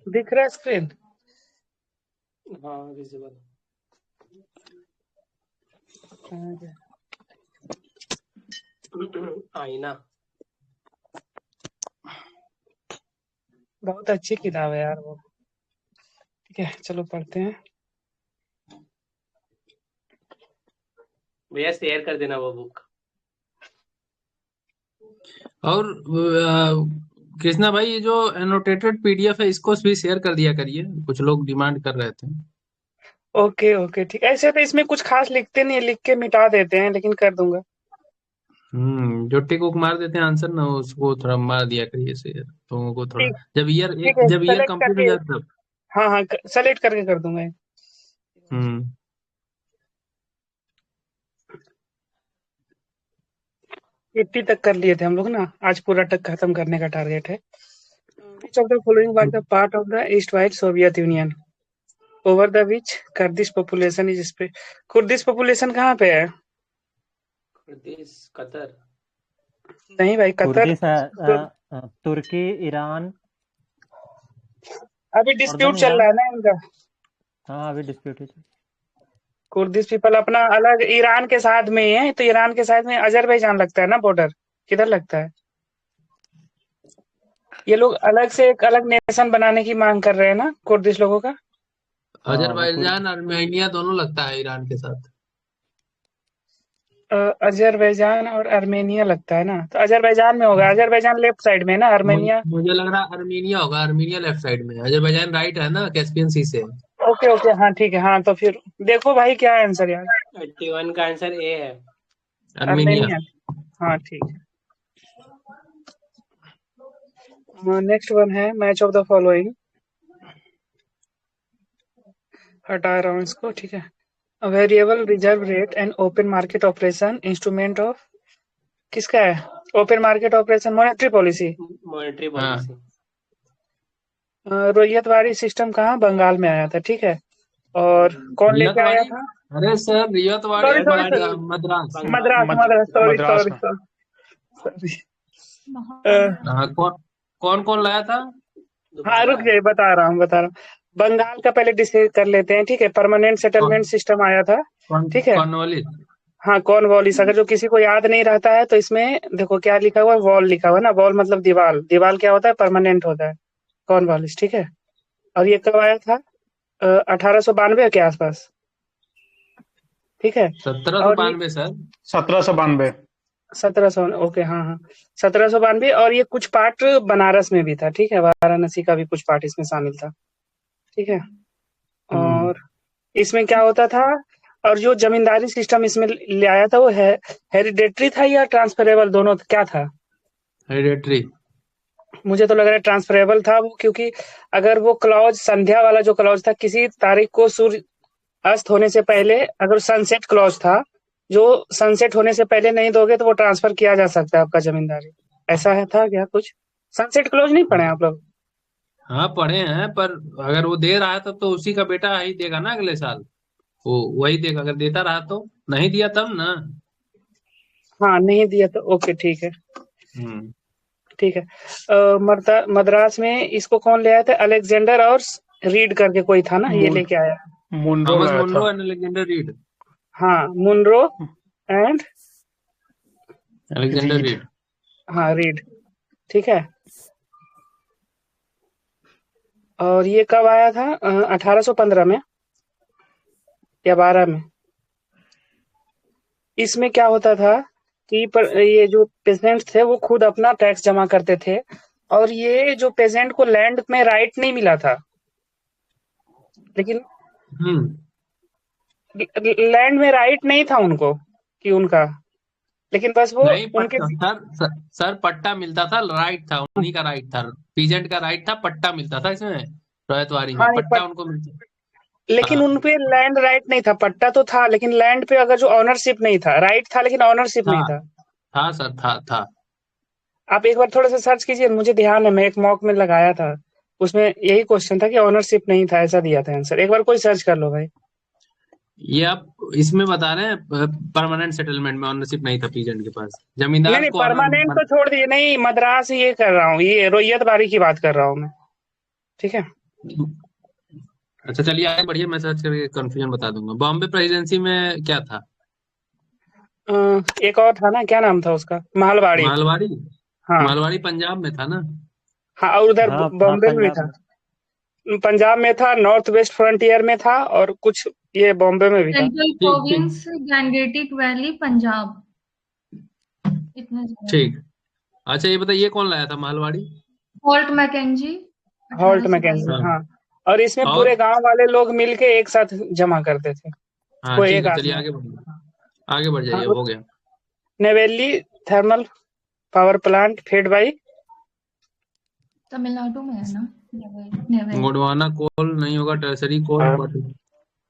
दिख रहा है स्क्रीन? हाँ विजिबल। आईना। बहुत अच्छी किताब है यार वो। ठीक है, चलो पढ़ते हैं। भैया शेयर कर देना वो बुक। और कृष्णा भाई, ये जो एनोटेटेड पीडीएफ है इसको भी शेयर कर दिया करिए, कुछ लोग डिमांड कर रहे थे। ओके ओके ठीक। ऐसे तो इसमें कुछ खास लिखते नहीं है, लिख के मिटा देते हैं, लेकिन कर दूंगा। जो टिक उक मार देते हैं आंसर ना, उसको थोड़ा मार दिया करिए शेयर, तो उनको थोड़ा ठीक। जब ठीक है, जब ईयर सेलेक्ट कंप्लीट हो करके। जाए तब। हाँ हाँ, सेलेक्ट करके कर दूंगा। हम्म 80 तक कर लिए थे हम लोग ना, आज पूरा तक खत्म करने का टारगेट है। Which of the following was the part of the east wide Soviet union over the which Kurdish population is spread. Kurdish population कहाँ पे है? Kurdish Qatar. नहीं भाई, कतर कुर्दिश तो तुर्की, ईरान, अभी डिस्प्यूट नॉर्दर्न चल रहा ईरान। है ना इनका। हाँ अभी डिस्प्यूट है। कुर्दिश पीपल अपना अलग ईरान के साथ में ही है, तो ईरान के साथ में अजरबैजान लगता है ना बॉर्डर। किधर लगता है? ये लोग अलग से एक अलग नेशन बनाने की मांग कर रहे हैं ना, कुर्दिश लोगों का। हाँ वो अजरबैजान आर्मेनिया दोनों लगता है ईरान के साथ। अजरबैजान और आर्मेनिया लगता है ना, तो अजरबैजान में होगा। अजरबैजान लेफ्ट साइड में है ना, आर्मेनिया। मुझे लग रहा है अर्मीनिया होगा, अर्मीनिया लेफ्ट साइड में है, अजरबैजान राइट है ना, कैस्पियन सी से। ओके ओके, हाँ ठीक है। हाँ तो फिर देखो भाई क्या है आंसर यार। 81 का आंसर ए है। अर्मीनिया। आर्मेनिया। हाँ ठीक है। नेक्स्ट वन है मैच ऑफ द फॉलोइंग। हटा रहा हूँ इसको, ठीक है। Variable reserve rate and open market operation instrument of किसका है? Open market operation monetary policy. Monetary हाँ पॉलिसी। रोयतवाड़ी सिस्टम कहाँ? बंगाल में आया था, ठीक है। और कौन लेके आया रियतवाड़ी। था? अरे sir Ryotwari sorry sorry sorry, Madras. Madras Bengal. Madras, sorry Madras sorry में। सॉरी। हाँ, कौन कौन लाया था? हाँ दोबारा। रुक जाइए, बता रहा हूँ। बंगाल का पहले डिस्कस कर लेते हैं, ठीक है। परमानेंट कौन सेटलमेंट सिस्टम आया था, ठीक है। कॉर्नवालिस। हाँ कॉर्नवालिस। अगर जो किसी को याद नहीं रहता है तो इसमें देखो क्या लिखा हुआ है, वॉल लिखा हुआ है ना। वॉल मतलब दीवार, दीवार क्या होता है? परमानेंट होता है। कॉर्नवालिस, ठीक है। और ये कब आया था? 1892 के आसपास, ठीक है। सत्रह सौ और ये बानवे सर। 1792। 1700, ओके हाँ हाँ, 1792। और ये कुछ पार्ट बनारस में भी था, ठीक है। वाराणसी का भी कुछ पार्ट इसमें शामिल था, ठीक है। हम्म और इसमें क्या होता था? और जो जमींदारी सिस्टम इसमें ले आया था वो है हेरिडेटरी था या ट्रांसफरेबल, दोनों क्या था? हेरिडेटरी। मुझे तो लग रहा है ट्रांसफरेबल था वो, क्योंकि अगर वो क्लॉज संध्या वाला जो क्लॉज था, किसी तारीख को सूर्य अस्त होने से पहले, अगर सनसेट क्लॉज था, जो सनसेट होने से पहले नहीं दोगे तो वो ट्रांसफर किया जा सकता है आपका जमींदारी। ऐसा है था क्या कुछ? सनसेट क्लॉज नहीं पढ़े आप लोग? हाँ पढ़े हैं, पर अगर वो दे रहा है तब तो उसी का बेटा ही देगा ना अगले साल। वो वही देगा, अगर देता रहा तो। नहीं दिया तब ना। हाँ नहीं दिया तो ओके ठीक है। हम्म ठीक है। मद्रास में इसको कौन ले आया था? अलेक्जेंडर और रीड करके कोई था ना, ये मून लेके आया। मुनरो थॉमस लाया था। Munro and Alexander Read. हाँ Munro and, Alexander Read. Read. हाँ रीड, ठीक है। और ये कब आया था? 1815 में या 12 में? इसमें क्या होता था कि ये जो पेजेंट थे वो खुद अपना टैक्स जमा करते थे, और ये जो पेजेंट को लैंड में राइट नहीं मिला था, लेकिन हम्म लैंड में राइट नहीं था उनको कि उनका, लेकिन बस वो नहीं उनके। पट्टा सर पट्टा मिलता था, राइट था उन्हीं का, राइट था। पीजेंट का राइट था, पट्टा मिलता था इसमें। रैयतवाड़ी हाँ में नहीं, पट्टा उनको मिलता। लेकिन हाँ उन पे लैंड राइट नहीं था। पट्टा तो था, लेकिन लैंड पे अगर जो ऑनरशिप नहीं था, राइट था लेकिन ऑनरशिप था नहीं था। था सर, था। आप एक बार थोड़ा सा सर्च कीजिए, मुझे ध्यान है मैं एक मॉक में लगाया था, उसमें यही क्वेश्चन था कि ऑनरशिप नहीं था, ऐसा दिया था आंसर। एक बार कोई सर्च कर लो भाई। ये आप इसमें बता रहे हैं परमानेंट सेटलमेंट में ऑनरशिप नहीं था पीजेंट के पास, नहीं जमींदार नहीं, को परमानेंट तो छोड़ दिए, नहीं मद्रास ये कर रहा हूँ, ये रोयत बारी की बात कर रहा हूँ मैं, ठीक है। अच्छा चलिए आगे बढ़िए, मैं सर्च करके कंफ्यूजन बता दूंगा। बॉम्बे प्रेसिडेंसी में क्या था? एक और था ना, क्या नाम था उसका, महलवाड़ी। मालवाड़ी। हाँ मालवाड़ी पंजाब में था ना? हाँ, और उधर हाँ हाँ, बॉम्बे में भी पंजाब था। में। पंजाब में था, नॉर्थ वेस्ट फ्रंटियर में था, और कुछ ये बॉम्बे में भी था। सेंट्रल ठीक प्रोविंस गैंगेटिक वैली पंजाब, इतना जाना। ठीक। अच्छा ये बताइए, कौन लाया था मालवाड़ी? Holt Mackenzie Holt 1822। मैकेंजी, हाँ। हाँ। और इसमें और पूरे गांव वाले लोग मिलके एक साथ जमा करते थे, हाँ कोई ठीक एक है, चलिए आदमी। आगे बढ़िए, आगे बढ़ हाँ, जाइए, हो गया। Neyveli thermal power plant fade by. Tamil Nadu में है ना, नेवेल। गोंडवाना कोल नहीं होगा, टर्सरी कोल हाँ, बट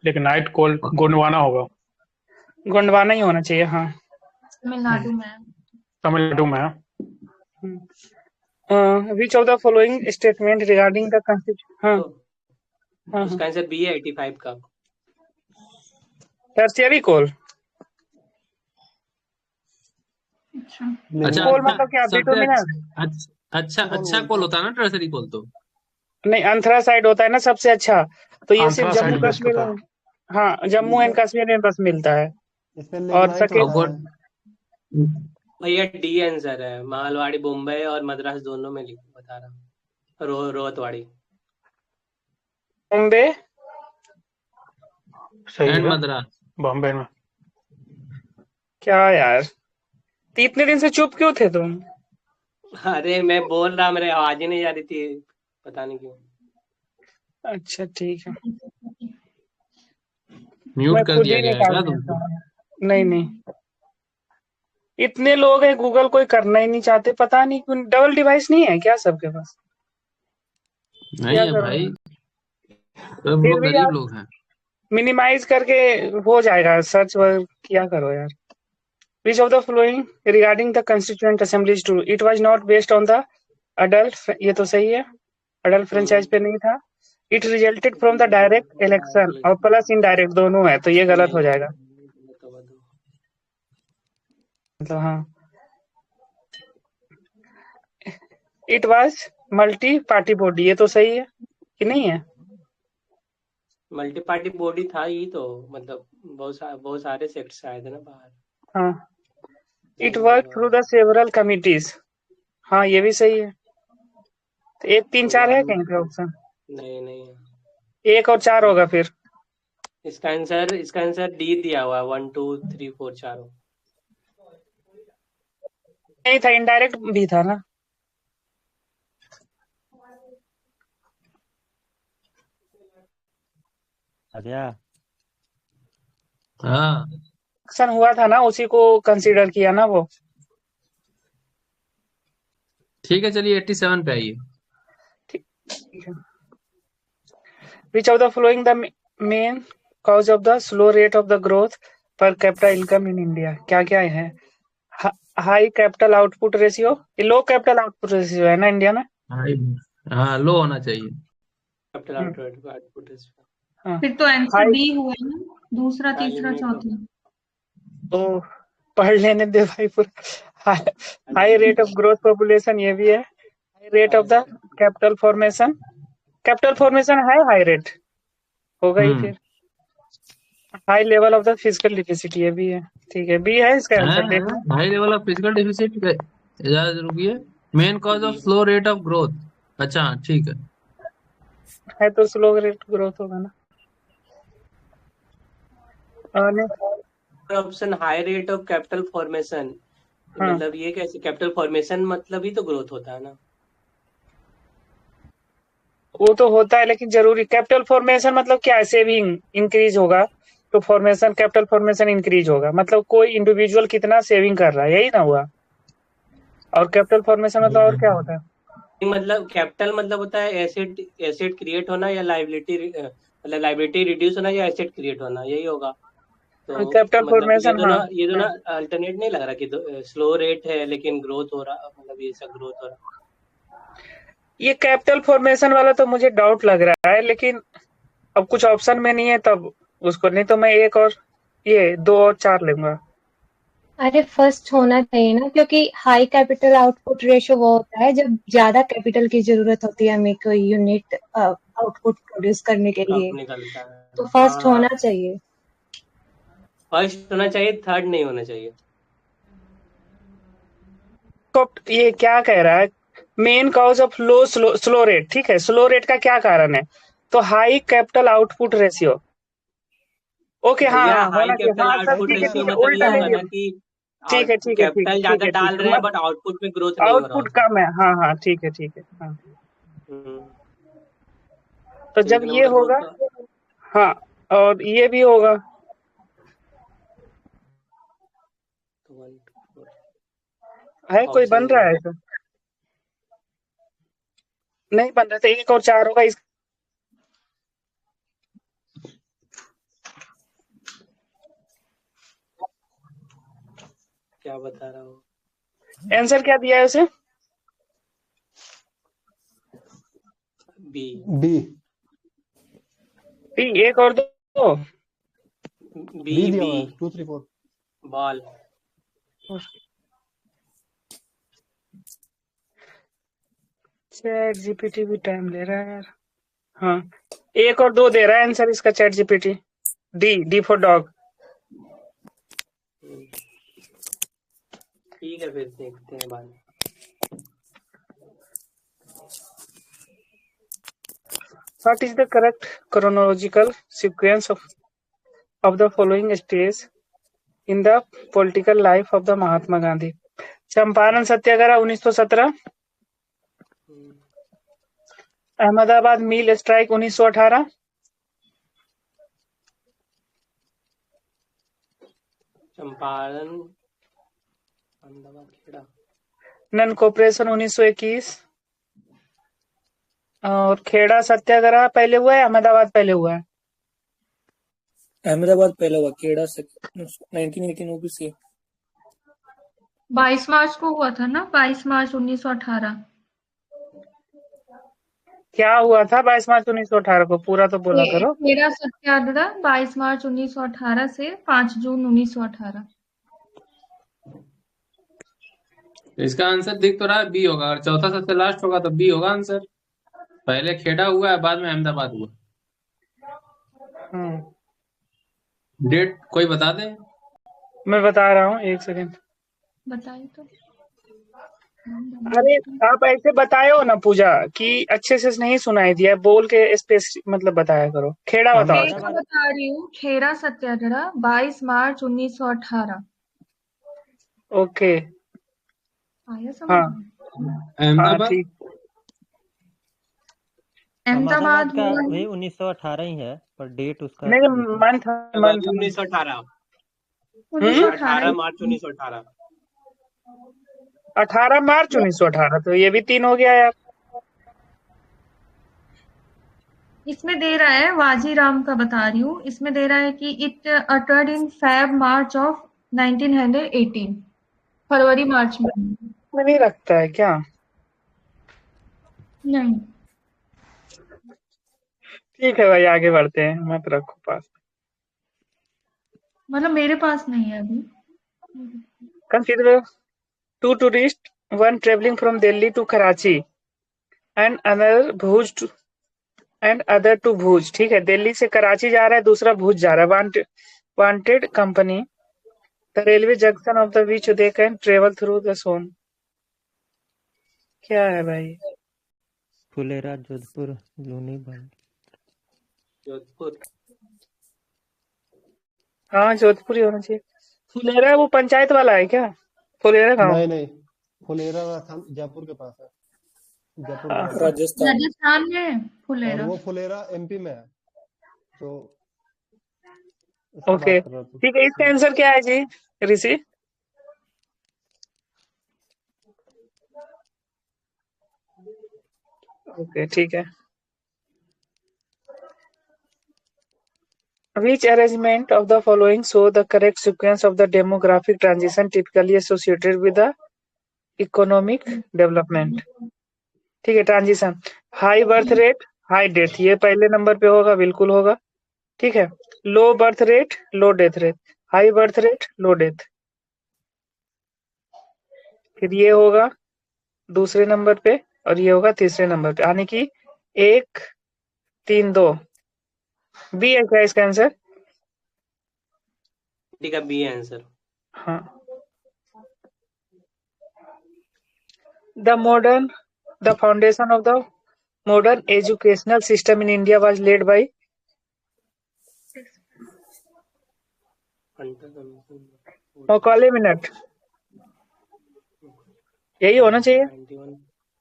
लिग्नाइट कोल गोंडवाना होगा, गोंडवाना ही होना चाहिए, हाँ। तमिलनाडु में है। तमिलनाडु में है। Which of the following statement regarding the constitution. हाँ तो हाँ, उसका आंसर बी है 85 का। टर्शियरी कोल। अच्छा, अच्छा कोल अच्छा मतलब क्या, सबसे बिटुमिनस? अच्छा कोल होता है ना टर्सरी कोल तो? नहीं, एंथ्रासाइड होता है ना सबसे अच्छा, तो ये सिर्फ जम्मू एंथ्रासाइड बेस्ट कश्मीर होता है। में, हाँ, जम्मू एंड कश्मीर में बस मिलता है। इसमें और लिग्नाइट सेकेंड, और होता है। भैया डी आंसर है, मालवाड़ी मुंबई और मद्रास दोनों में बता रहा हूँ। रोहतवाड़ी। बॉम्बे। सही एंड है, मद्रास। बॉम्बे में। क्या यार, तो इतने दिन से चुप क्यों थे तुम? अरे मैं बोल रहा, मेरे आवाज ही नहीं जा रही थी, पता नहीं क्यों। अच्छा ठीक है, मैं म्यूट कर खुद दिया ही गया है निकाल क्या देता तुमको? हूँ। नहीं नहीं, इतने लोग हैं, गूगल कोई करना ही नहीं चाहते, पता नहीं क्यों। डबल डिवाइस नहीं है क्या सबके पास? नहीं क्या है करूँ? भाई, सब फिर लोग भी गरीब यार, लोग हैं। मिनिमाइज करके हो जाएगा, सर्च किया करो यार। Which of the flowing regarding the constituent assembly is true, it was not based on the adult, ये तो सही है, अडल्ट फ्रेंचाइज पे नहीं था। It resulted from the direct election, और प्लस इनडायरेक्ट दोनों है, तो ये गलत हो जाएगा। मतलब हाँ, it was multi party body, ये तो सही है कि नहीं है? मल्टी पार्टी बॉडी था ही तो, मतलब बहुत सारे सेक्ट्स आए थे ना बाहर। हाँ, it work through the several committees, हाँ ये भी सही है। तो 1 3 4 है कहीं पे ऑप्शन? नहीं नहीं, 1 और 4 होगा फिर। इसका आंसर डी दिया हुआ है, 1 2 3 4 4। नहीं था, इनडायरेक्ट भी था ना। अच्छा, हाँ इलेक्शन हुआ था ना, उसी को कंसीडर किया ना वो। ठीक है, चलिए 87 पे आइए। Which of the following the main cause of the slow rate of the growth per capita income in India? क्या क्या है? हाई कैपिटल आउटपुट रेशियो, ये लो कैपिटल आउटपुट रेशियो है ना इंडिया में। हाँ हाँ, लो होना चाहिए। कैपिटल आउटपुट इज हाँ, फिर तो आंसर हाई, बी हुआ ना, दूसरा तीसरा चौथा। तो पढ़ लेने दे भाई पूरा। High rate of growth population, ये भी है। High rate of the capital formation, capital formation है, हाई रेट होगा ही फिर। High level of the physical deficit, ये भी है। ठीक है, बी है इसका आंसर, देख लो। High level of physical deficit, रुकिए, main cause of slow rate of growth. अच्छा हाँ ठीक है तो स्लो रेट ग्रोथ होगा ना। Option high rate of capital formation, हाँ, मतलब ये कैसे? कैपिटल फॉर्मेशन मतलब ही तो ग्रोथ होता है ना। वो तो होता है, लेकिन जरूरी कैपिटल फॉर्मेशन मतलब क्या है? सेविंग इंक्रीज होगा तो फॉर्मेशन, कैपिटल फॉर्मेशन इंक्रीज होगा, मतलब कोई इंडिविजुअल कितना सेविंग कर रहा है, यही ना हुआ। और कैपिटल फॉर्मेशन मतलब और क्या होता है? मतलब कैपिटल मतलब होता है एसेट क्रिएट होना, या लाइबिलिटी, मतलब लाइबिलिटी रिड्यूस होना, या एसेट क्रिएट होना, यही होगा। तो कैपिटल मतलब फॉर्मेशन, हाँ। ये दोनों अल्टरनेट नहीं लग रहा कि स्लो रेट है लेकिन ग्रोथ हो रहा, मतलब ये सब ग्रोथ हो रहा। ये कैपिटल फॉर्मेशन वाला तो मुझे डाउट लग रहा है, लेकिन अब कुछ ऑप्शन में नहीं है तब उसको, नहीं तो मैं 1 और ये 2 और 4 लूंगा। अरे फर्स्ट होना चाहिए ना, क्योंकि हाई कैपिटल आउटपुट रेशियो वो होता है जब ज्यादा कैपिटल की जरूरत होती है हमें कोई यूनिट आउटपुट प्रोड्यूस करने के लिए, कब निकलता है? तो फर्स्ट हाँ, होना चाहिए। फर्स्ट होना चाहिए, थर्ड नहीं होना चाहिए। तो ये क्या कह रहा है, main cause of low slow rate, ठीक है, स्लो रेट का क्या कारण है, तो high capital output ratio. Okay, हाँ भैया हाँ हाई होना चाहिए, कैपिटल हाँ सर, आउटपुट ठीक है रेशियो ठीक है, मतलब उल्टा ये ले होगा लिया। ना कि ठीक है ठीक है ठीक कैपिटल है ज्यादा ठीक है ठीक डाल है, रहे हैं बट आउटपुट में ग्रोथ नहीं हो रहा आउटपुट उसका। कम है, हाँ हाँ ठीक है ठीक है, हाँ। हम्म, तो तो जब एक ये नंबर होगा, ग्रोथ का। हाँ, और ये भी होगा, तो 1 2 4 है कोई ऑप्शन बन में रहा है तो नहीं बन रहा, तो 1 और 4 होगा। इस क्या बता रहा हूँ? आंसर क्या दिया है उसे, बी। बी बी, 1 और 2। बी बी दिया बी हुआ है 2 3 4। बॉल। चैट जीपीटी भी टाइम ले रहा है यार। हाँ, 1 और 2 दे रहा है आंसर इसका chat GPT. D, D for dog. ठीक है, फिर देखते हैं बाद में। What is the correct chronological sequence of the following stages in the political life of the Mahatma Gandhi? Champaran Satyagraha 1917, Ahmedabad mill strike 1918, Champaran, Ahmedabad, Kheda. Non cooperation 1921, और खेड़ा सत्याग्रह पहले हुआ है, अहमदाबाद पहले हुआ है। अहमदाबाद पहला हुआ, खेड़ा 1918 ओबीसी। 22 मार्च को हुआ था ना, 22 मार्च 1918। क्या हुआ था 22 मार्च 1918 को, पूरा तो बोला करो। खेड़ा सत्याग्रह 22 मार्च 1918 से 5 जून 1918। इसका आंसर दिख तो रहा है बी होगा, और चौथा सबसे लास्ट होगा तो बी होगा आंसर। पहले खेड़ा हुआ है, बाद में अहमदाबाद हुआ। डेट कोई बता दे। मैं बता रहा हूँ, 1 सेकेंड। बताइए तो। अरे आप ऐसे बताए हो ना पूजा कि अच्छे से नहीं सुनाई दिया, बोल के स्पेस मतलब बताया करो। खेड़ा बताओ। मैं तो बता रही हूँ, खेड़ा सत्याग्रह 22 मार्च 1918। ओके, आया समझ हाँ में? हाँ अहमदाबाद ठीक। अहमदाबाद का हुआ है। वही 1918 ही है, पर डेट उसका नहीं, देखिए। मंथ मंथ 1918 1918 18 मार्च 1918। 18 मार्च 1918, तो ये भी 3 हो गया यार। इसमें दे रहा है, वाजीराम का बता रही हूँ, इसमें दे रहा है कि it uttered in Feb March of 1918, फरवरी मार्च में। नहीं लगता है क्या? नहीं, ठीक है भाई, आगे बढ़ते हैं, मत रखो पास। मतलब मेरे पास नहीं है अभी। Consider 2 tourists, one traveling from Delhi to Karachi and other to भुज। ठीक है, दिल्ली से कराची जा रहा है, दूसरा भुज जा रहा है। Wanted company the railway junction of the which they can travel through the सोन। क्या है भाई? फुलेरा, जोधपुर, लूनी, जोधपुर। हाँ, जोधपुर ही होना चाहिए। फुलेरा वो पंचायत वाला है क्या? फुलेरा गाँव। नहीं नहीं, फुलेरा राजस्थान जयपुर के पास है। जयपुर हाँ, में। राजस्थान में है और फुलेरा। वो फुलेरा एमपी में है। तो इसका ओके बात कर रहा था। ठीक है, इसका आंसर क्या है जी ऋषि? ओके ठीक है। Which arrangement of the following show the correct sequence of the demographic transition typically associated with the economic development? ठीक है, transition. High birth rate, high death, ये पहले नंबर पे होगा, बिल्कुल होगा। ठीक है, लो बर्थ रेट, लो death rate, high birth rate, लो डेथ। फिर ये होगा दूसरे नंबर पे, और ये होगा तीसरे नंबर पे, यानी कि 1 3-2 बी है क्या इसका आंसर? ठीक है, बी आंसर। हाँ। The foundation of the modern educational system in India was laid by Macaulay minute, यही होना चाहिए। 91।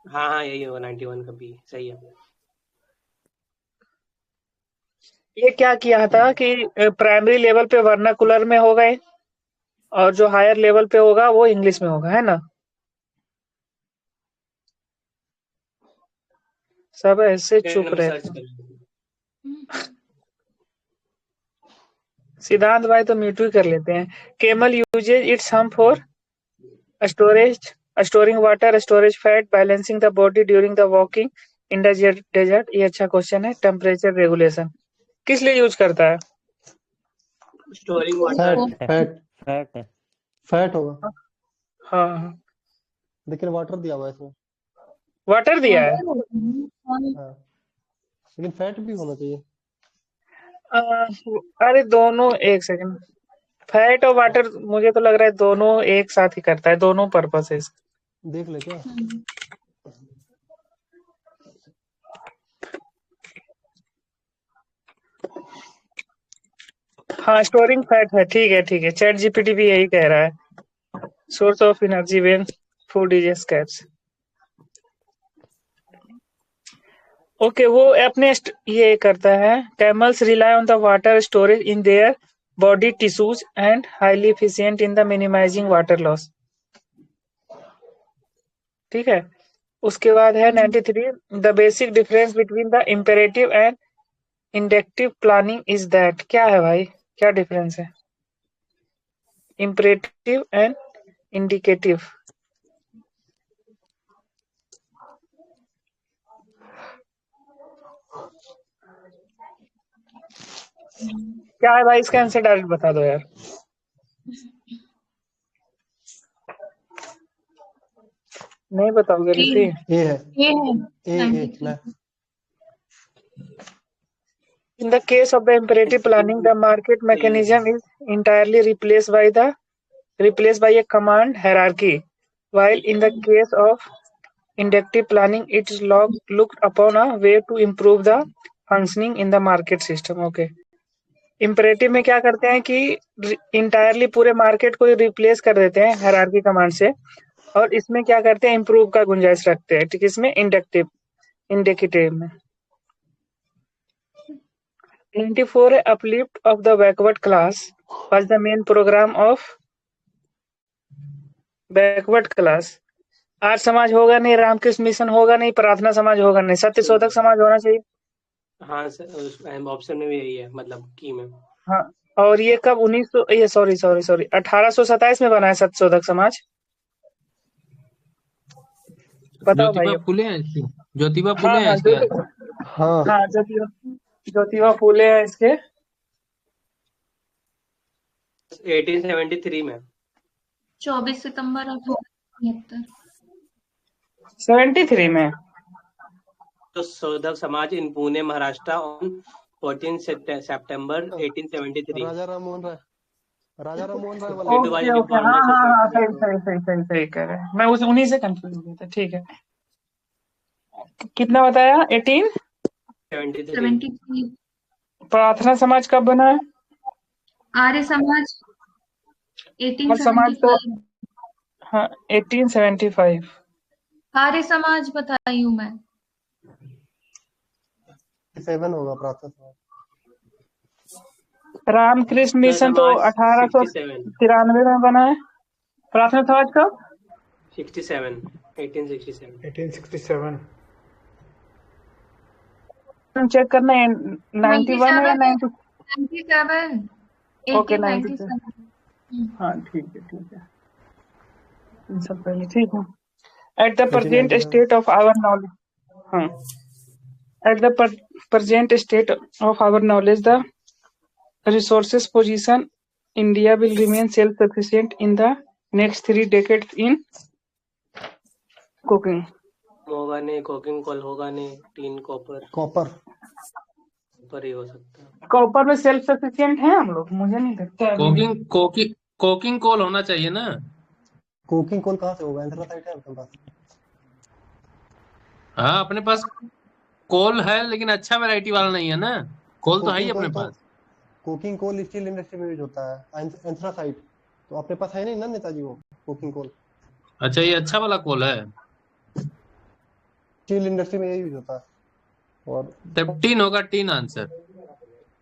हाँ यही होगा, 91 का बी सही है। ये क्या किया था कि प्राइमरी लेवल पे वर्नाकुलर में हो गए और जो हायर लेवल पे होगा वो इंग्लिश में होगा, है ना? सब ऐसे चुप सर्च रहते हैं। कर। सिद्धांत भाई तो म्यूट ही कर लेते हैं। Camel uses its hump for storing water, storage fat, balancing the body during the walking in the desert. ये अच्छा क्वेश्चन है। टेम्परेचर रेगुलेशन किस लिए यूज करता है? Storing water. फैट फैट है। फैट होगा, हाँ लेकिन वाटर दिया हुआ है इसमें। वाटर दिया है। हाँ, लेकिन फैट भी होना चाहिए। अरे दोनों, एक सेकंड, फैट और वाटर मुझे तो लग रहा है दोनों एक साथ ही करता है, दोनों पर्पस है इसका। देख ले क्या। हाँ स्टोरिंग फैट है, ठीक है ठीक है। चैट जीपीटी भी यही कह रहा है। Source of energy when food is scarce. Okay, वो अपने ये करता है। Camels rely on the water storage in their body tissues and highly efficient in the minimizing water loss. ठीक है। उसके बाद है 93, the basic difference between the imperative and inductive planning is that. क्या है भाई, क्या डिफरेंस है इम्पेरेटिव एंड इंडिकेटिव? क्या है भाई, इसका आंसर डायरेक्ट बता दो यार। नहीं बताओगे ऋषि? ए है, ए। In the case of the imperative planning, the market mechanism is entirely replaced by a command hierarchy, while in the case of inductive planning, it is looked upon a way to improve the functioning in the market system. Okay. Imperative में क्या करते हैं कि entirely पूरे market को replace कर देते हैं हायरार्की कमांड से, और इसमें क्या करते हैं, इम्प्रूव का गुंजाइश रखते हैं। ठीक, इसमें इंडिकेटिव में 94 uplift of the backward class was the main program of backward class। Arya Samaj होगा नहीं, रामकृष्ण मिशन होगा नहीं, प्रार्थना समाज होगा नहीं, सत्यशोधक समाज होना चाहिए। हाँ सर, ऑप्शन में भी यही है, मतलब की में। हाँ, और ये कब 1900 ये सॉरी 1827 में बना है सत्यशोधक समाज। बताओ भाई। ज्योतिबा फुले हैं इसके, ज्योतिबा हाँ फुले हैं हाँ इसके। हाँ ज्योतिबा फूले है इसके। 1873 में 24 सितंबर 1873। 73 में तो Shodhak Samaj in Pune Maharashtra on 14 September 1873। Raja Ram Mohan Roy okay okay, हाँ हाँ हाँ, सही कह रहे हैं। मैं उन्हीं से कंफ्यूज हो गया था। ठीक है, कितना बताया? 73। प्रार्थना समाज कब बना है? आर्य समाज समाज तो 1875। हाँ 1875। आर्य समाज बताई हूँ मैं। 7 होगा प्रार्थना समाज। रामकृष्ण मिशन तो 1893 में बना है। प्रार्थना समाज कब? 1867। चेक करना है 91 है या 90? 97। ओके 1897। हाँ ठीक है इन सब पहले। ठीक है। At the present state of our knowledge, हाँ at the present state of our knowledge the resources position India will remain self-sufficient in the next 3 decades in cooking। होगा नहीं, कोकिंग कोल होगा नहीं, टीन कॉपर। ऊपर ही हो सकता है। Copper में सेल्फ सफिशिएंट है हम लोग, मुझे नहीं लगता अभी। कोकिंग कोल होना चाहिए ना। कोकिंग कोल कहाँ से होगा? एंथ्रासाइट है आपके पास? हाँ अपने पास कोल है, लेकिन अच्छा वैरायटी वाला नहीं है ना। कोल तो है ही कोकिंग अपने कोल तो पास। कोकिंग कोल स्टील इंडस्ट्री में यूज होता है। एंथ्रासाइट तो अपने पास है नहीं ना नेताजी, वो कोकिंग कोल अच्छा ये अच्छा वाला कोल है। स्टील इंडस्ट्री में ये यूज होता है। और तब टीन होगा, टीन आंसर।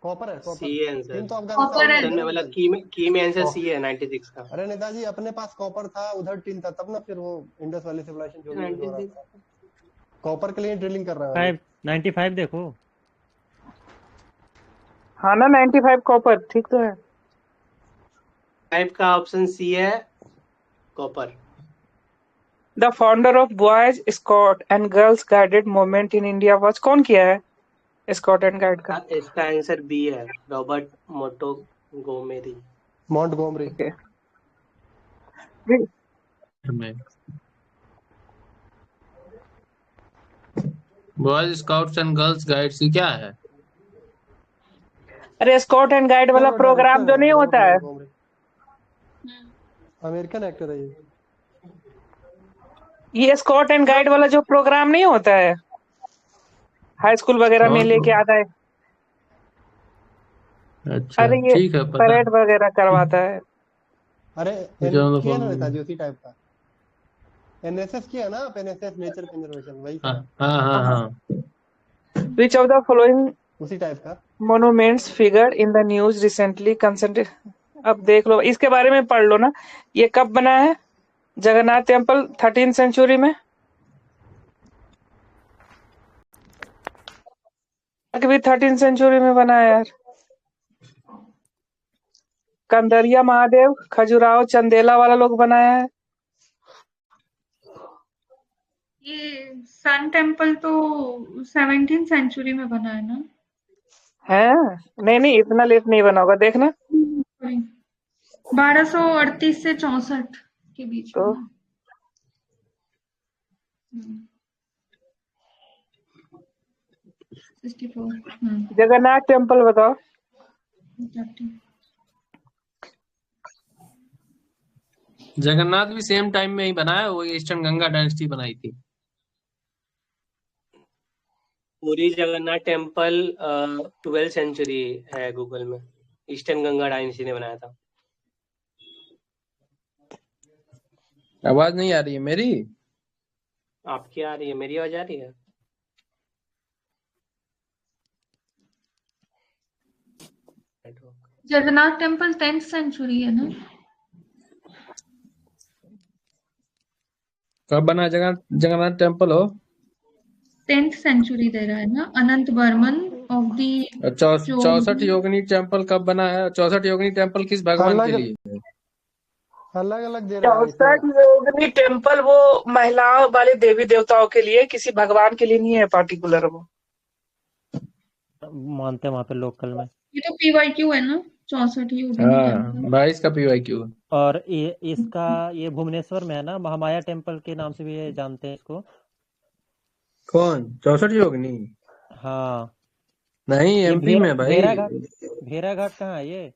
कॉपर है, कॉपर। सी है आंसर। टीन तो अफगानिस्तान कॉपर में है। ऑप्शन में मतलब की में आंसर सी है 96 का। अरे नेताजी अपने पास कॉपर था, उधर टीन था, तब ना फिर वो इंडस वैली सिविलाइजेशन जो भी यूज हो रहा 96 था। कॉपर के लिए ड्रिलिंग कर रहा है 95 देखो। हाँ ना 95 कॉपर ठीक तो है। 5 का ऑप्शन सी है copper. The founder of boys scout and girls guided movement in India was, कौन किया है स्काउट एंड गाइड का? इसका आंसर बी है, Robert Montgomery. Montgomery. Okay. Boys scouts and girls guides की क्या है? अरे स्काउट एंड गाइड वाला प्रोग्राम जो नहीं होता है, अमेरिकन एक्टर है ये। ये स्काउट एंड गाइड वाला जो प्रोग्राम नहीं होता है हाई स्कूल वगैरह में और लेके आता है। अच्छा अरे ये ठीक है, पता परेड वगैरह करवाता है। अरे जो किया ना नेताजी उसी टाइप का। एनएसएस किया ना आप, एनएसएस नेचर कंजर्वेशन, वही हाँ था। हाँ हाँ। विच ऑफ द फॉलोइंग उसी टाइप का। Monuments figure in the news recently concentrate. अब देख लो, इसके बारे में पढ़ लो ना। ये कब बना है? जगन्नाथ टेम्पल 13th सेंचुरी में, भी 13th सेंचुरी में बना है यार। कंदरिया महादेव खजुराहो चंदेला वाला लोग बनाया है। ये सन टेम्पल तो 17th सेंचुरी में बना है ना? है नहीं नहीं, इतना लेट नहीं बना होगा, देखना 1238 से 64 के बीच तो। में। हम्म। 64। जगन्नाथ टेम्पल बताओ। 30। जगन्नाथ भी सेम टाइम में ही बना है, वो ईस्टर्न गंगा डायनेस्टी बनाई थी। पूरी जगन्नाथ टेम्पल 12th सेंचुरी है गूगल में, ईस्टर्न गंगा डायनेस्टी ने बनाया था। आवाज नहीं आ रही है मेरी? आपकी आ रही है, मेरी आवाज आ रही है? जगन्नाथ टेम्पल 10th सेंचुरी है ना? कब बना जगन्नाथ टेम्पल हो? 10th सेंचुरी दे रहा है ना। Anant Barman of the 64 Yogini temple कब बना है? 64 योगिनी टेम्पल किस भगवान के लिए है? अलग अलग दे रहा है इसमें। 64 योगिनी टेम्पल वो महिलाओं वाले देवी देवताओं के लिए, किसी भगवान के लिए नहीं है पार्टिकुलर। वो मानते हैं वहाँ पे लोकल में। ये तो PYQ है ना, 64 योगिनी टेम्पल। हाँ 22 का PYQ। और ये इसका ये भुवनेश्वर में है ना, महामाया टेम्पल के नाम से भी ये जानते हैं इसको। कौन 64 योगिनी? हाँ नहीं ये MP में भाई। भेड़ाघाट कहाँ है ये?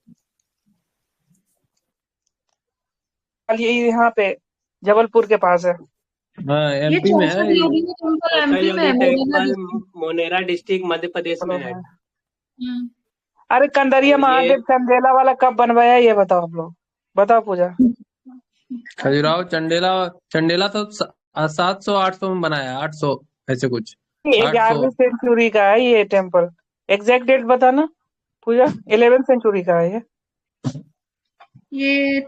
ये यहाँ पे जबलपुर के पास है। हाँ ये MP में है। 64 योगिनी टेम्पल MP में है, Morena district. Monera district Madhya Pradesh में है। अरे कंदरिया महादेव चंदेला वाला कब बनवाया ये बताओ आप लोग, बताओ पूजा। खजुराहो चंडेला तो 700-800 में बनाया, 800 ऐसे कुछ। 11वीं सेंचुरी का है ये टेम्पल। एग्जैक्ट डेट बताना पूजा। 11th सेंचुरी का है ये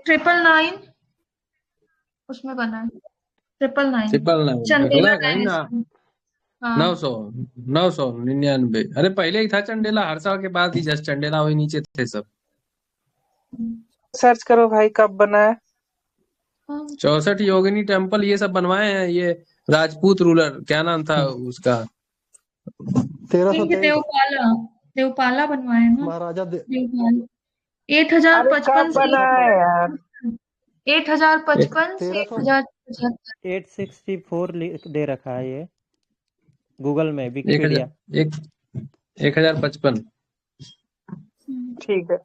999 उसमें बना है। 999 चंदेला कहीं ना। 999। अरे पहले ही था चंडेला, हरसा के बाद ही जस्ट चंडेला वही नीचे थे सब। सर्च करो भाई कब बना है। 64 योगिनी टेम्पल ये सब बनवाए हैं ये राजपूत रूलर, क्या नाम था उसका? 1323 देवपाला बनवाए ना महाराजा देवपाल। 8055 से बना है यार? 8055 से 8075। 864 दे रखा है ये गूगल में, विकिपीडिया। 1055। ठीक है,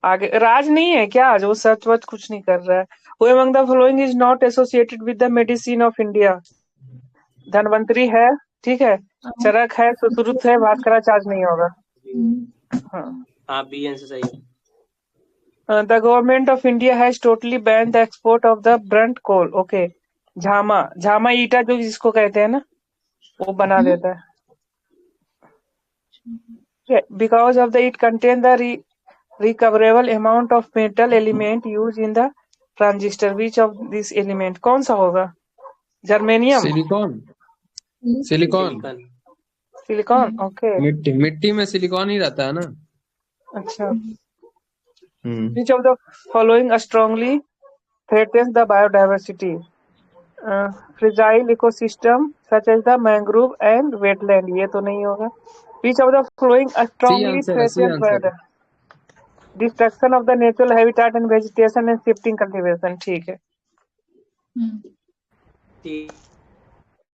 आगे राज नहीं है क्या जो सर्च वर्च कुछ नहीं कर रहा है? Who among the following is not associated with the medicine of India? Dhanvantari है, ठीक है, चरक है, सुश्रुत है, भास्कराचार्य नहीं होगा। हाँ, हाँ बी आंसर सही है। the government of India has totally banned the export of the burnt coal. Okay, झामा ईटा जो जिसको कहते हैं ना, वो बना देता है। Because of the it contain the recoverable amount of metal element used in the transistor. Which of this element? कौन सा होगा? Germanium, silicon. Silicon. Silicon. Okay, मिट्टी में सिलिकॉन ही रहता है ना। अच्छा। Which of the following strongly threatens the biodiversity? Fragile ecosystem such as the mangrove and wetland. ये तो नहीं होगा। Which of the following strongly threatens biodiversity? Destruction of the natural habitat and vegetation and shifting cultivation. ठीक है।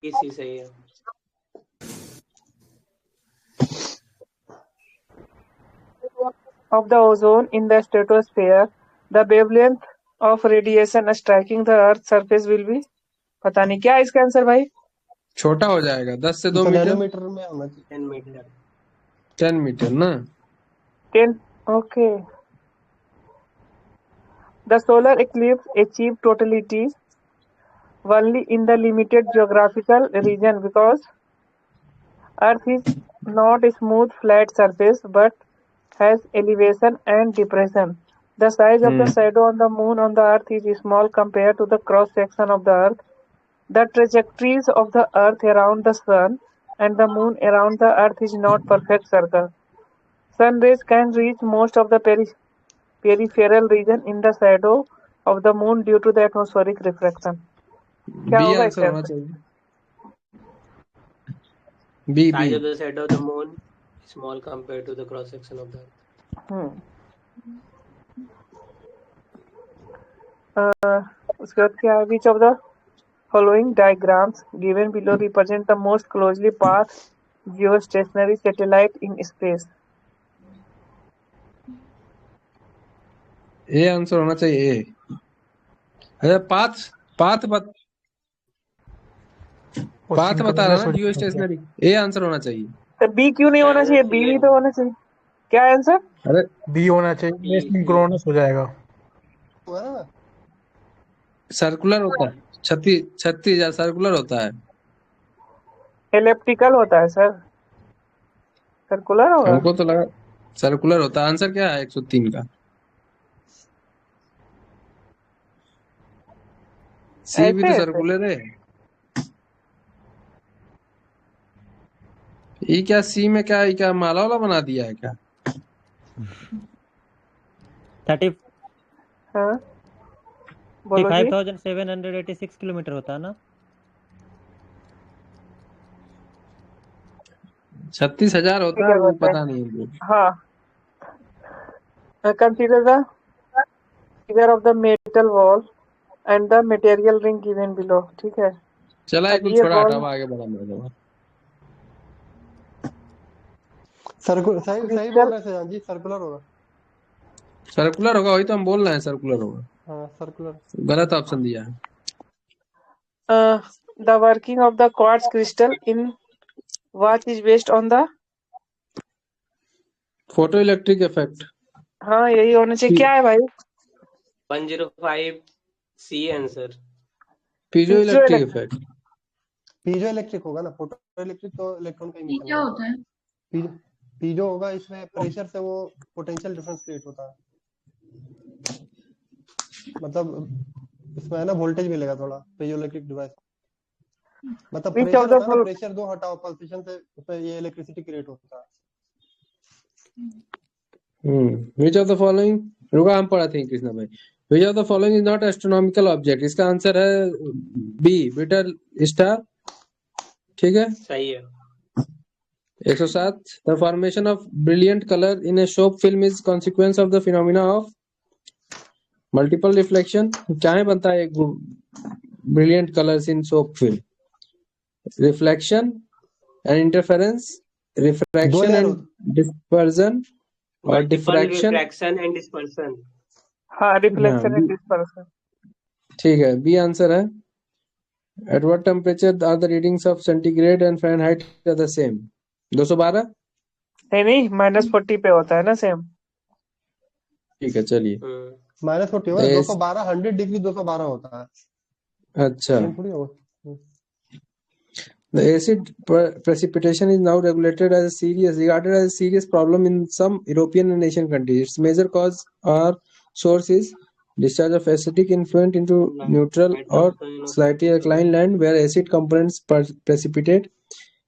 इसी सही है। Of the ozone in the stratosphere, the wavelength of radiation striking the earth surface will be, पता नहीं क्या इसका answer भाई? छोटा हो जाएगा, 10 से 2 मीटर। नैनोमीटर में होना चाहिए। 10 मीटर। 10 मीटर ना। 10, okay. The solar eclipse achieved totality only in the limited geographical region because Earth is not a smooth flat surface but has elevation and depression. The size of the shadow on the moon on the Earth is small compared to the cross section of the Earth. The trajectories of the Earth around the Sun and the Moon around the Earth is not perfect circle. Sun rays can reach most of the peripheral region in the shadow of the Moon due to the atmospheric refraction. क्या B होगा answer इसका? होना चाहिए। B Size of the shadow of the moon is small compared to the cross section of the earth. उसके बाद क्या है? Which of the following diagrams given below represent the most closely packed geostationary satellite in space? A answer होना चाहिए। ए। अरे path बता रहा ना, जियो स्टेशनरी। ए आंसर होना चाहिए। तो बी क्यों नहीं होना चाहिए? बी भी तो होना चाहिए। क्या आंसर? अरे बी होना चाहिए, सिंक्रोनस हो जाएगा। सर्कुलर होता है, 36,000 सर्कुलर होता है। एलिप्टिकल होता है सर, सर्कुलर होगा। हमको तो लगा सर्कुलर होता है। आंसर क्या है 103 का? सी भी तो सर्कुलर है। ये क्या सी में क्या माला वाला बना दिया है क्या? 35,786 किलोमीटर होता है ना। 36,000 होता है, वो पता नहीं। हाँ, consider the figure of the metal wall and the material ring given below. ठीक है, चला एक छोड़ा हटाओ, आगे बढ़ा मेरा। सही बोल रहे हैं जी, सर्कुलर होगा। सर्कुलर होगा, वही तो हम बोल रहे हैं, सर्कुलर होगा। हाँ सर्कुलर। गलत ऑप्शन दिया है। The working of the quartz crystal in watch is based on the photo electric effect. हाँ यही होना चाहिए। क्या है भाई? 105 C answer. Piezo electric effect. Piezo electric होगा ना, फोटो इलेक्ट्रिक तो इलेक्ट्रॉन का ही क्या होता है? पीजो होगा, इसमें प्रेशर से वो पोटेंशियल डिफरेंस क्रिएट होता है। मतलब इसमें है ना वोल्टेज मिलेगा थोड़ा पीजो इलेक्ट्रिक डिवाइस। मतलब प्रेशर दो हटाओ पल्सेशन से, उसमें ये इलेक्ट्रिसिटी क्रिएट होता है। Which of the following, रुका हम पढ़ा थे कृष्णा भाई। Which of the following is not astronomical object? इसका आंसर है बी, बिटर स्टार। ठीक है, सही है। 107 The formation of brilliant color in a soap film is consequence of the phenomena of multiple reflection. क्या है बनता है एक brilliant colors in soap film? Reflection and interference, refraction layer and dispersion और multiple diffraction. Refraction and dispersion. हाँ, हाँ reflection and B dispersion. ठीक है, बी आंसर है। At what temperature are the readings of centigrade and Fahrenheit are the same? 212। नहीं, -40 पे होता है ना सेम। ठीक है चलिए। -40 होगा, 212 100 डिग्री 212 होता है। अच्छा। सेम थोड़ी होगा। The acid precipitation is now regulated as regarded as a serious problem in some European and Asian countries. Its major cause or source is discharge of acidic effluent into neutral or slightly alkaline land where acid components precipitate.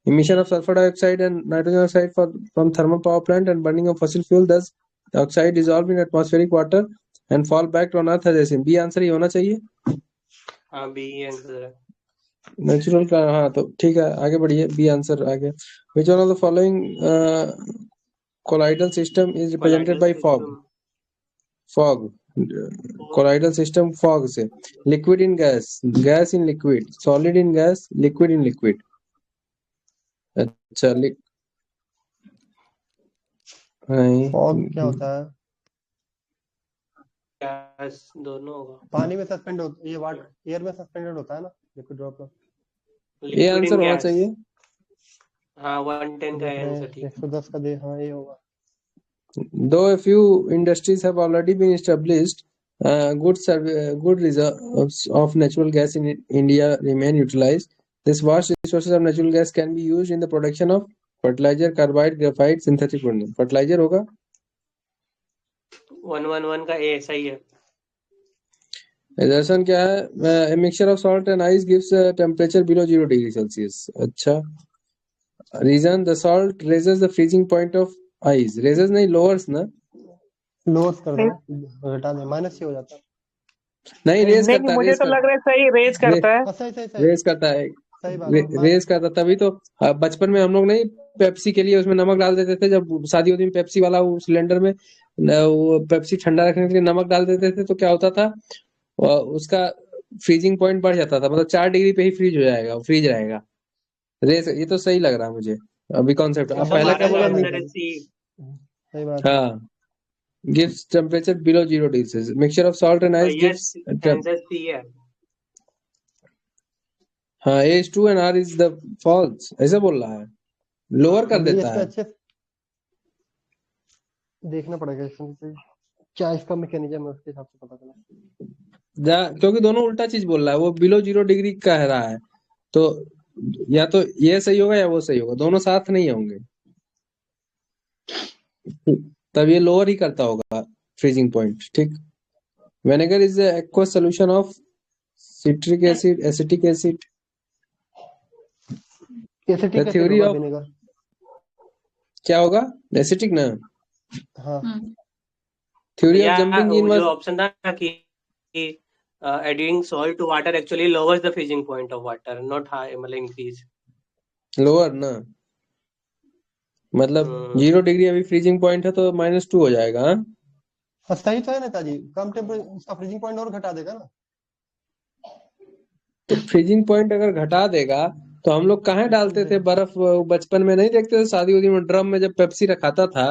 Emission of sulfur dioxide and nitrogen oxide from thermal power plant and burning of fossil fuel. Thus, the oxide dissolve in atmospheric water and fall back on earth as acid. B answer ही होना चाहिए। हाँ, B answer है। Natural का, हाँ तो ठीक है, आगे बढ़िए। बी आंसर आ गया। Which one of the following colloidal system is represented by fog? Fog. Colloidal system fog से liquid in gas, gas in liquid, solid in gas, liquid in liquid। अच्छा फॉग क्या होता है? गैस दोनों होगा। पानी में सस्पेंड होता, ये वाटर एयर में सस्पेंडेड होता है ना, लिक्विड ड्रॉपलेट। ये आंसर होना चाहिए। हाँ, 110 का आंसर ठीक। 110 का दे, हाँ ये होगा। Though a few industries have already been established, good reserves of natural gas in India remain utilized. This vast resources of natural gas can be used in the production of fertilizer, carbide, graphite, synthetic petroleum. Fertilizer होगा। 111 का ए सही है। दर्शन क्या है? A mixture of salt and ice gives a temperature below 0 degree Celsius. अच्छा। Reason: the salt raises the freezing point of ice. Raises नहीं, lowers ना? Loss कर दो, घटा दे, माइनस ही हो जाता है। नहीं, रेज नहीं, करता है। मुझे तो लग रहा है सही रेज करता है। रेज करता है, सही बात है। रेज करता। तभी तो बचपन में हम लोग नहीं पेप्सी के लिए उसमें नमक डाल देते थे। जब शादी होती में पेप्सी वाला वो सिलेंडर में वो पेप्सी ठंडा रखने के लिए नमक डाल देते थे, तो क्या होता था, उसका फ्रीजिंग पॉइंट बढ़ जाता था। मतलब 4 डिग्री पे ही फ्रीज हो जाएगा, फ्रीज रहेगा। रेज, ये तो सही लग रहा है मुझे अभी कॉन्सेप्ट। अब पहला क्या बोला? सही बात है। हाँ, gives temperature below 0 degrees Celsius. Mixture of salt and ice gives answer C है। हाँ, H2 and R is the false, ऐसा बोल रहा है, लोअर कर देता है। अच्छे देखना पड़ेगा इसमें क्या इसका मैकेनिज्म है, उसके हिसाब से पता चला। क्योंकि दोनों उल्टा चीज बोल रहा है। वो बिलो 0 डिग्री कह रहा है, तो या तो ये सही होगा या वो सही होगा, दोनों साथ नहीं होंगे। तब ये लोअर ही करता होगा फ्रीजिंग पॉइंट। ठीक। Vinegar is the aqueous solution of citric acid, acetic acid. Acetic theory of vinegar क्या होगा? एसिटिक ना। हाँ। थ्योरी ऑफ जंपिंग इन जो ऑप्शन था कि adding salt to water actually lowers the freezing point of water, not high, मतलब increase। Lower ना, मतलब 0 डिग्री अभी फ्रीजिंग पॉइंट है तो -2 हो जाएगा। हाँ सही तो है नेताजी, कम टेम्परेचर उसका फ्रीजिंग पॉइंट और घटा देगा ना। तो फ्रीजिंग पॉइंट अगर घटा देगा तो हम लोग कहाँ डालते थे बर्फ? बचपन में नहीं देखते थे शादी उदी में ड्रम में जब पेप्सी रखाता था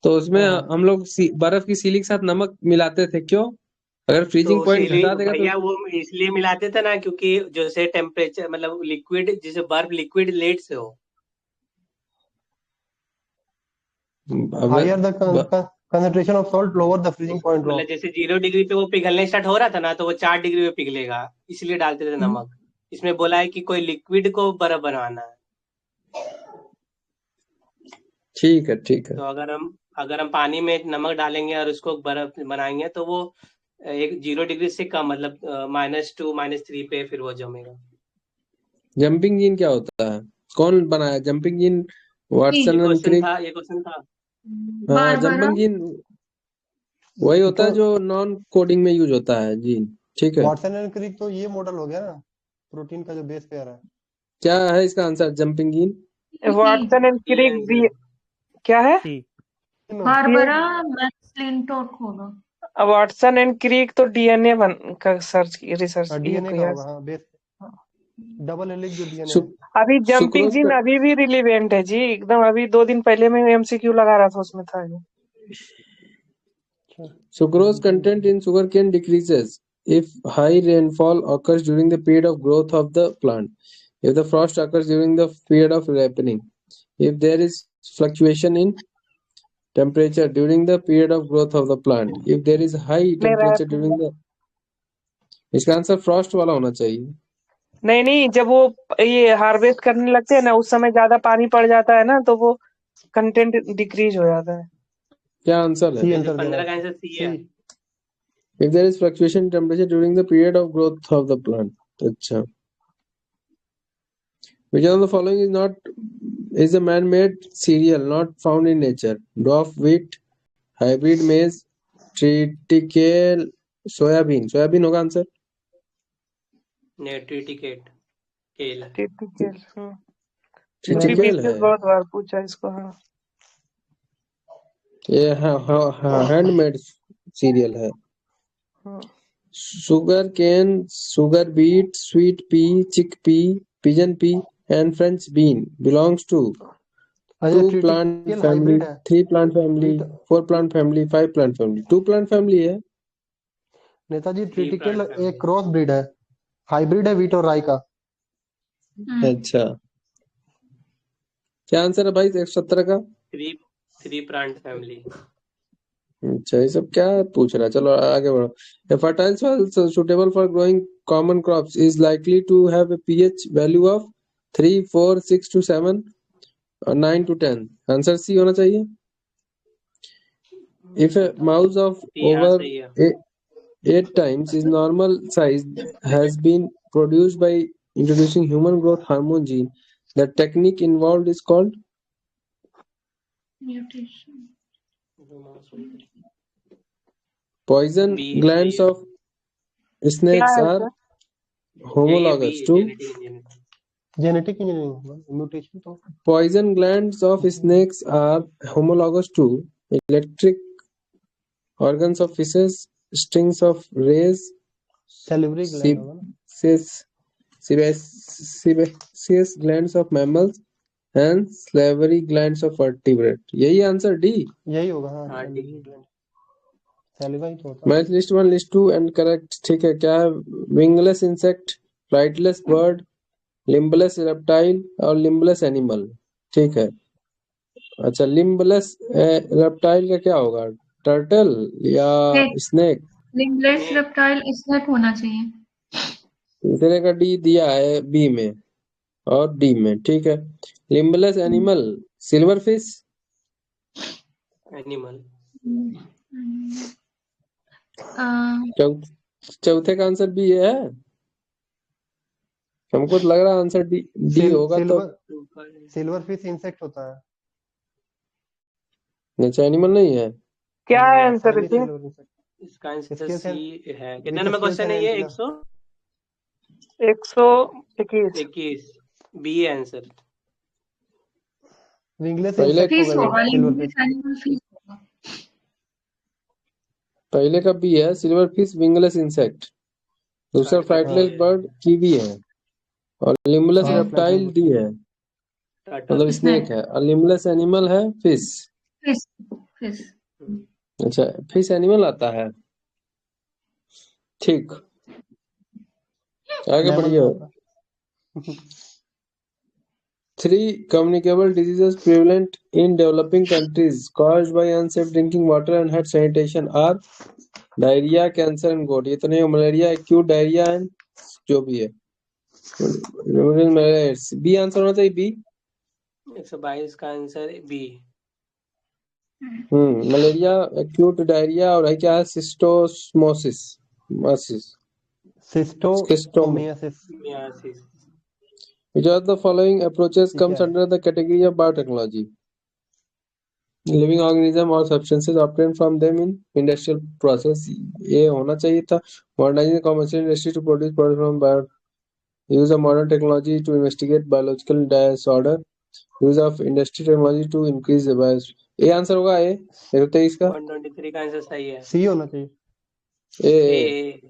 तो उसमें हम लोग बर्फ की सीली के साथ नमक मिलाते थे। क्यों? अगर फ्रीजिंग पॉइंट घटा देगा भैया तो वो इसलिए मिलाते थे ना, क्योंकि जैसे टेम्परेचर मतलब लिक्विड, जैसे बर्फ लिक्विड लेट से हो। Higher the concentration of salt lower the freezing point drop। मतलब जैसे 0 डिग्री पे वो पिघलने स्टार्ट हो रहा था ना, तो वो 4 डिग्री पे पिघलेगा, इसलिए डालते थे नमक। इसमें बोला है कि कोई लिक्विड को बर्फ बनाना है। ठीक है, ठीक है। तो अगर हम पानी में नमक डालेंगे और उसको बर्फ बनाएंगे तो वो 0 डिग्री से कम, मतलब -2 -3 पे फिर वो जमेगा। जंपिंग जीन क्या होता है? कौन बनाया jumping gene? Watson and Crick. ये क्वेश्चन था। हाँ, जंपिंग जीन वही होता है जो नॉन कोडिंग में यूज होता है जीन। ठीक है। वाटसन एंड क्रिक तो ये मॉडल हो गया ना, प्रोटीन का जो बेस पेयर है। क्या है इसका answer? Jumping gene. Watson and Crick क्या है? हार्बरा मैक्सलिंटोक होगा। वाटसन एंड क्रिक तो डीएनए का रिसर्च डीएनए का होगा। हाँ, बेस डबल हेलिक्स जो डीएनए सु, है। अभी जंपिंग सुक्रोज जीन का अभी भी रिलीवेंट है जी, एकदम अभी 2 दिन पहले मैं एमसीक्यू लगा रहा था, उसमें था ये। अच्छा sucrose content in sugarcane decreases if high rainfall occurs during the period of growth of the plant, if the frost occurs during the period of ripening, if there is fluctuation in temperature during the period of growth of the plant, if there is high नहीं temperature रहती है। during the, इसका answer Frost वाला होना चाहिए। नहीं नहीं, जब वो ये हार्वेस्ट करने लगते हैं ना, उस समय ज्यादा पानी पड़ जाता है ना, तो वो कंटेंट डिक्रीज हो जाता है। क्या आंसर है? सी जो आंसर दे 15 रहा का है आंसर सी है। सी। If there is fluctuation in temperature during the period of growth of the plant. अच्छा, which of the following is a man-made cereal not found in nature? Dwarf wheat, hybrid maize, triticale, soybean. Soybean होगा answer. ट्रिटिकेट केल। Triticale, triticale BPSC है बहुत बार पूछा इसको। हाँ, ये, handmade serial है। हाँ। sugar cane, sugar beet, sweet pea, chickpea, pigeon pea, and French bean belongs to अच्छा 2 plant ट्रिटिकल family, हाइब्रिड है 3 plant family, wheat. 4 plant family, 5 plant family। 2 plant family है। नेताजी 3 ट्रिटिकल प्लांट एक family. Cross breed है, hybrid है wheat और राई का। अच्छा, क्या आंसर है भाई 117 का? 3 प्लांट फैमिली। अच्छा, ये सब क्या पूछ रहा है? चलो आगे बढ़ो। A fertile soil suitable for growing common crops is likely to have a pH value of 3, 4, 6 to 7 or 9 to 10। Answer C होना चाहिए। If a mouse of हाँ over सही है। 8 times is normal size has been produced by introducing human growth hormone gene, the technique involved is called mutation. poison B glands सही है। of क्या snakes है are sir? यही है B, homologous to genetic engineering. Genetic engineering mutation तो poison glands of snakes are homologous to electric organs of fishes, stings of rays, salivary gland होगा ना। sebaceous glands of mammals and salivary glands of vertebrate। यही answer D. यही होगा हाँ, हाँ सेलिब्री ठीक। Gland saliva ही तो होता है। Match list 1 list 2 and correct. ठीक है, क्या है? Wingless insect, flightless bird, limbless reptile और लिम्बलेस एनिमल। ठीक है, अच्छा, लिम्बलेस रेप्टाइल का क्या होगा? टर्टल या स्नेक? लिम्बलेस रेप्टाइल स्नेक होना चाहिए। तीसरे का डी दिया है बी में और डी में। ठीक है, limbless animal, silver fish. Animal. चौथे का आंसर बी है। हमको तो लग रहा है आंसर डी होगा। तो सिल्वर फिश इंसेक्ट होता है। अच्छा, एनिमल नहीं है। क्या है आंसर shiny इसमें? silver insect। इसका आंसर Scales सी and- है। with कितना the number scales question and है ये? antenna। 121। 121 बी है आंसर। विंगलेस पहले इंसेक्ट फिश होगा होगा, ये silver fish. Limbless animal fish होगा। पहले का बी है, सिल्वर फिश विंगलेस इंसेक्ट। दूसरा फ्लाइटलेस बर्ड कीवी है और लिम्बलेस हाँ, रेप्टाइल डी है, मतलब स्नेक है। और लिम्बलेस एनिमल है फिश। Fish fish. अच्छा, फिश एनिमल आता है। ठीक, आगे बढ़िए। 3 communicable diseases prevalent in developing countries caused by unsafe drinking water and health sanitation are diarrhoea, cancer and goitre. ये तो नहीं, मलेरिया, एक्यूट डायरिया एंड जो भी है बी आंसर होना चाहिए। बी 122 का answer B. Malaria, acute diarrhoea और है क्या है? सिस्टोसोमोसिस, सिस्टोमियासिस। Which of the following approaches comes under the category of biotechnology? Living organism or substances obtained from them in industrial process। ये होना चाहिए था। Modernizing the commercial industry to produce products from bio। Use of modern technology to investigate biological disorder। Use of industry technology to increase the bios। ये answer होगा ए 123 का। 123 का answer सही है। सी होना चाहिए। ए ए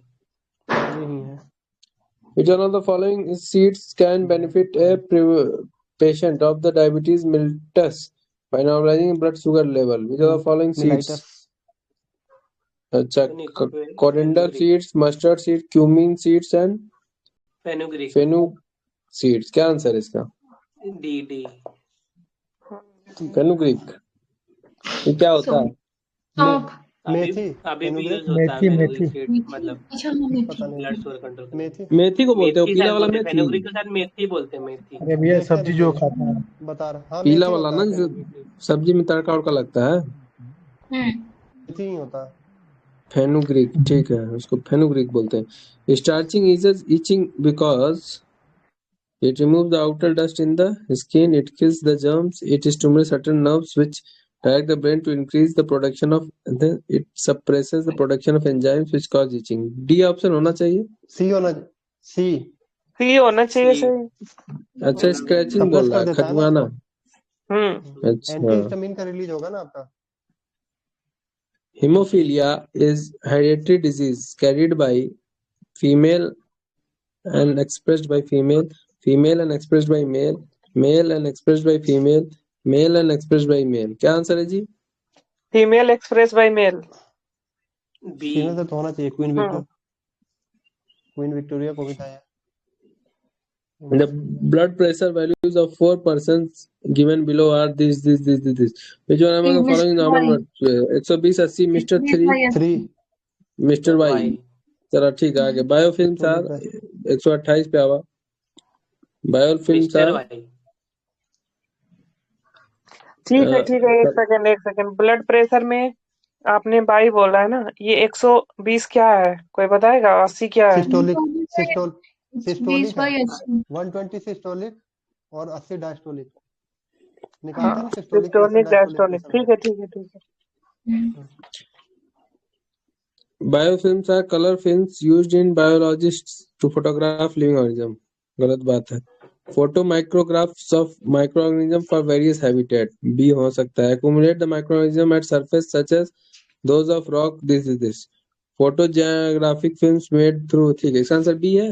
यही है। Which one of the following seeds can benefit a patient of the diabetes mellitus by normalizing blood sugar level? Which of the following seeds? Mellitus. अच्छा, coriander fenugreek. seeds, mustard seeds, cumin seeds and Fenugreek. fenugreek seeds. क्या answer है इसका? D. Fenugreek ये क्या होता है? सौंफ। मेथी। अभी भी यूज मेथी, होता है मेथी। fenugreek seed, मतलब अच्छा हाँ मेथी। पता नहीं। ब्लड शुगर कंट्रोल करने मेथी। मेथी को बोलते हो, पीला वाला मेथी। फेनुग्रीक के साथ मेथी बोलते हैं, मेथी। अरे भैया देखते सब्जी नहीं जो कोई। खाता है बता रहा। हाँ पीला मेथी वाला होता ना, है। जो सब्जी में तड़का उड़का लगता है, मेथी ही होता है। फेनुग्रीक। ठीक है, उसको फेनुग्रीक बोलते हैं। Starching is itching because it removes the outer dust in the skin, it kills the germs, it stimulates certain nerves which direct the brain to increase the production of, and then it suppresses the production of enzymes which cause itching. D option होना चाहिए। सी होना। सी सी होना चाहिए C. सही। अच्छा, scratching suppress बोल रहा कर है, देता है ना खजवाना। हम्म। अच्छा, एंटीहिस्टामिन का रिलीज होगा ना आपका। Hemophilia is hereditary disease carried by female and expressed by female, female and expressed by male, male and expressed by female, male and expressed by male। क्या आंसर है जी? Female express by male. B. Female तो होना चाहिए। Queen Victoria को भी था ये। The blood pressure values of 4 persons given below are this. Which one among the following normal blood? 120, 80, Mr. 3, Mr. Y। चलो ठीक है, आगे। बायोफिल्म आर 128 पे आवा। Biofilm Mr. R Y। ठीक है एक सेकंड। ब्लड प्रेशर में आपने 22 बोला है ना, ये 120 क्या है, कोई बताएगा? 80 क्या है? सिस्टोलिक। 20 by 80। 120 सिस्टोलिक और 80 डायस्टोलिक। निकालते हाँ, हैं ना सिस्टोलिक सिस्टोलिक डायस्टोलिक। प्रेशर। ठीक है। Biofilms are color films used in biologists to photograph living organism। गलत बात है। Photo micrographs of microorganism for various habitat। B हो सकता है। Accumulate the microorganism at surface such as those of rock। This photographic films made through। ठीक है, इसका answer B है।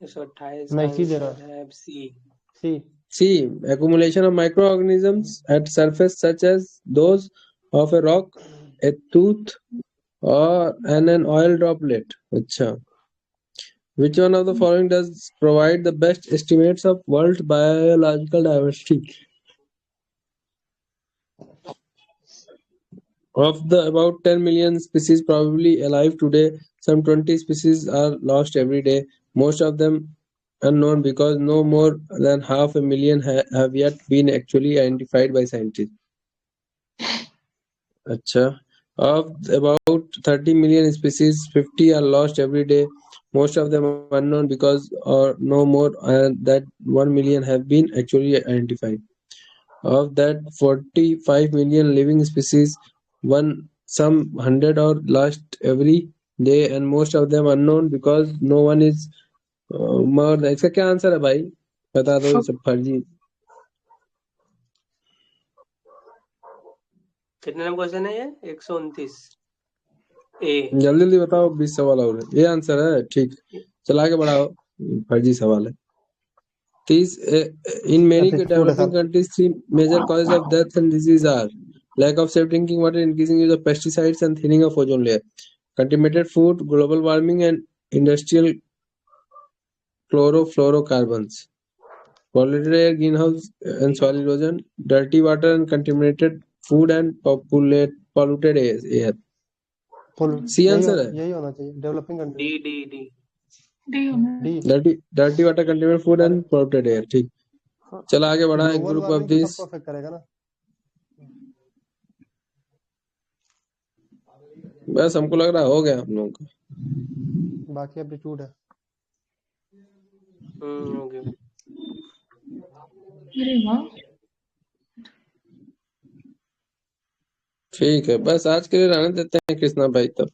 128 नहीं, का सी दे रहा आंसर है C। C, accumulation of microorganisms at surface such as those of a rock, a tooth or an oil droplet। अच्छा, which one of the following does provide the best estimates of world biological diversity? Of the about 10 million species probably alive today, some 20 species are lost every day, most of them unknown because no more than 500,000 have yet been actually identified by scientists। अच्छा, of about 30 million species, 50 are lost every day, most of them are unknown because or no more that 1 million have been actually identified। Of that 45 million living species, some 100 are lost every day and most of them unknown because no one is more than। इसका क्या answer है भाई, बता दो। ये सब फर्जी। कितने नंबर क्वेश्चन है ये? 129 A। जल्दी बताओ, 20 सवाल और है। ये आंसर है, ठीक। चला के बढ़ाओ, फर्जी सवाल है। 30 in many developing countries, 3 major causes of death and disease are lack of safe drinking water, increasing use of pesticides and thinning of ozone layer, contaminated food, global warming and industrial chlorofluorocarbons, polluted air, greenhouse and soil erosion, dirty water and contaminated food and polluted air। C answer है। यही होना चाहिए। Developing country. D। Dirty water, contaminated food and polluted air. ठीक, चलो आगे बढ़ा। Group of this सबको affect करेगा ना। बस हमको लग रहा हो गया हम लोगों का। बाकी एप्टीट्यूड है। हो गया। ठीक है, बस आज के लिए रहने देते हैं कृष्णा भाई। तब